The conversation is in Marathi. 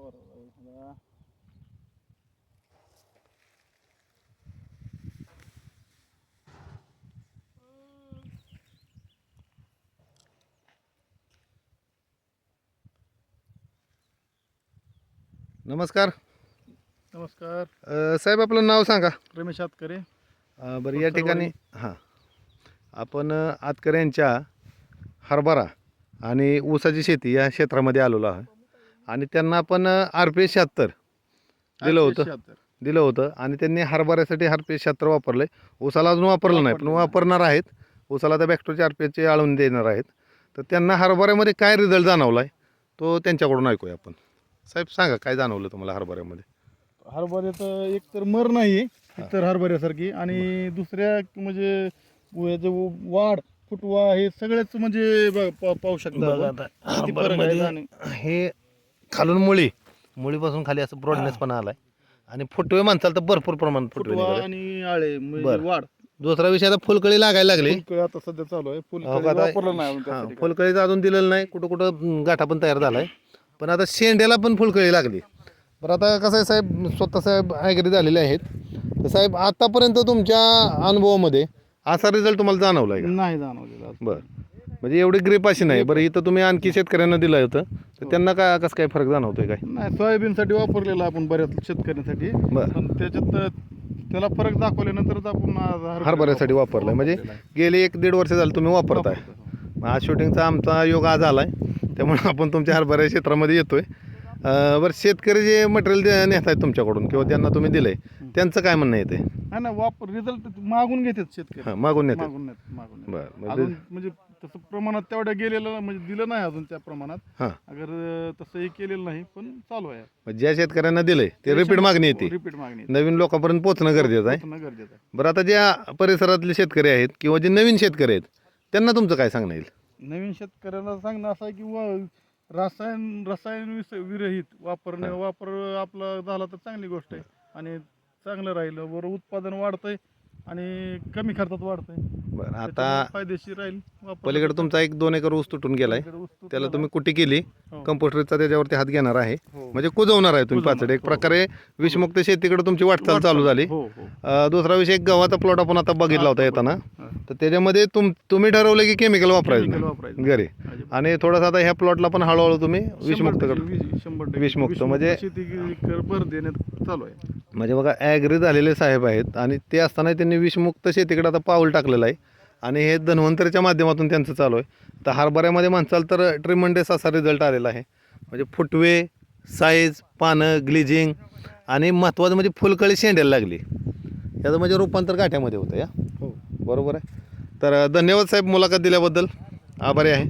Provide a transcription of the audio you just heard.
नमस्कार. नमस्कार. साहेब आपलं नाव सांगा. रमेश हातकरे. बरं या ठिकाणी आपण आतकर यांच्या हरभरा आणि ऊसाची शेती या क्षेत्रामध्ये आलेलो आहे आणि त्यांना आपण RPS 76 दिलं होतं आणि त्यांनी हरभऱ्यासाठी RPS 76 वापरलं आहे. ऊसाला अजून वापरलं नाही पण वापरणार आहेत. ऊसाला त्या बॅक्टोच्या RPSचे आळून देणार आहेत. तर त्यांना हरभऱ्यामध्ये काय रिझल्ट जाणवला आहे तो त्यांच्याकडून ऐकूया आपण. साहेब सांगा काय जाणवलं तुम्हाला हरभऱ्यामध्ये? हरभऱ्याचं एक तर मर नाही इतर हरभऱ्यासारखी आणि दुसऱ्या म्हणजे वाढ फुटवा हे सगळ्याच म्हणजे पाहू शकता. हे खालून मुळीपासून खाली असं ब्रॉडनेस पण आलाय आणि फुटवे म्हणताल तर भरपूर प्रमाणात फुटवे आणि आळे म्हणजे वाढ. दुसरा विषय आता फुलकळी लागायला लागली. फुलकळी आता सध्या चालू आहे. फुलकळी वापरलं नाही. फुलकळीचं अजून दिलेलं नाही. कुठं कुठं गाठा पण तयार झालाय पण आता शेंड्याला पण फुलकळी लागली. बरं आता कसं आहे साहेब स्वतः साहेब ॲग्री झालेले आहेत तर साहेब आतापर्यंत तुमच्या अनुभवामध्ये असा रिझल्ट तुम्हाला जाणवला आहे? नाही जाणवलेला. बरं म्हणजे एवढी ग्रीप अशी नाही. बरं इथं तुम्ही आणखी शेतकऱ्यांना दिलं होतं तर त्यांना काय कसं काय फरक जाणवतोय काय? नाही सोयाबीनसाठी वापरलेला आपण बऱ्याच शेतकऱ्यांसाठी. पण त्याच्यात त्याला फरक दाखवल्यानंतरच आपण हरभऱ्यासाठी वापरलाय. म्हणजे गेले 1-1.5 वर्ष झालं तुम्ही वापरताय. आज शूटिंगचा आमचा योग आज आलाय त्यामुळे आपण तुमच्या हरभरा क्षेत्रामध्ये येतोय. बरं शेतकरी जे मटेरियल नेत आहेत तुमच्याकडून किंवा त्यांना तुम्ही दिलंय त्यांचं काय म्हणणं येते? ना वापर रिझल्ट मागून घेतात शेतकरी. मागून नेते. बरं म्हणजे तसं प्रमाणात तेवढ्या गेलेलं म्हणजे दिलं नाही अजून त्या प्रमाणात. अगर तसंही केलेलं नाही पण चालू आहे. ज्या शेतकऱ्यांना दिलंय ते रिपीट मागणी येते. नवीन लोकांपर्यंत पोहोचणं गरजेचं आहे. बरं आता ज्या परिसरातले शेतकरी आहेत किंवा जे नवीन शेतकरी आहेत त्यांना तुमचं काय सांगणं येईल? नवीन शेतकऱ्यांना सांगणं असं आहे की रसायन विरहित वापर आपला झाला तर चांगली गोष्ट आहे आणि चांगलं राहिलं बरं उत्पादन वाढतंय आणि कमी खर्चात वाढतंय. बरं आता फायदेशीर राहील. पलीकडे तुमचा 1-2 एकर ऊस तुटून गेलाय त्याला तुम्ही कुटी केली कंपोस्टरचा त्याच्यावरती हात घेणार आहे म्हणजे कुजवणार आहे तुम्ही पाचड. एक प्रकारे विषमुक्त शेतीकडे तुमची वाटचाल चालू झाली. दुसरा विषय गव्हाचा प्लॉट आपण आता बघितला होता येताना तर त्याच्यामध्ये तुम्ही ठरवलं की केमिकल वापरायचं घरी आणि थोडासा आता ह्या प्लॉटला पण हळूहळू तुम्ही विषमुक्त म्हणजे भर देण्यात चालू आहे. म्हणजे बघा ॲग्री झालेले साहेब आहेत आणि ते असताना त्यांनी विषमुक्त शेतीकडे आता पाऊल टाकलेलं आहे आणि हे धन्वंतरीच्या माध्यमातून त्यांचं चालू आहे. तर हरभऱ्यामध्ये म्हणसाल तर ट्रिमंडेस असा रिझल्ट आलेला आहे. म्हणजे फुटवे साईज पानं ग्लिजिंग आणि महत्त्वाचं म्हणजे फुलकळी शेंड्याला लागली. याचं म्हणजे रूपांतर गाठ्यामध्ये होतं या. बरोबर आहे. तर धन्यवाद साहेब मुलाखत दिल्याबद्दल. आभारी आहे.